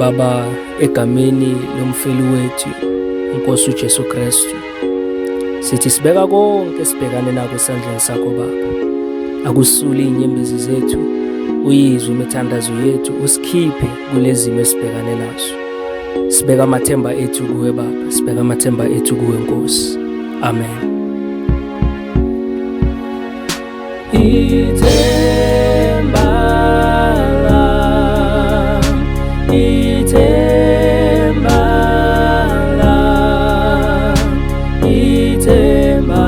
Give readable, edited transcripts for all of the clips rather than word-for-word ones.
Baba, egameni lomfeli wethu uNkosi uJesu Kristu, sithi sibeka konke sibhekane nako esandleni sakho Baba. Akusule inyembezi zethu, uyizwe imithandazo yethu, usikhiphe kulezimo esibhekane nazo. Sibeka amathemba ethu kuwe Baba, sibeka amathemba ethu kuwe Nkosi. Amen. Ithemba lami, ithemba lami, ithemba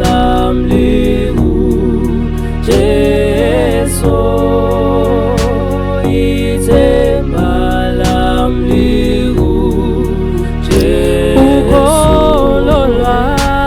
lami likuJesu, ithemba lami likuJesu. Ukolo lwami,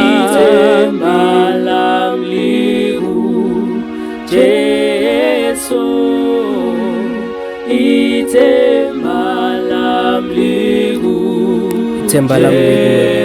ithemba lami likuJesu, ithemba lami likuJesu.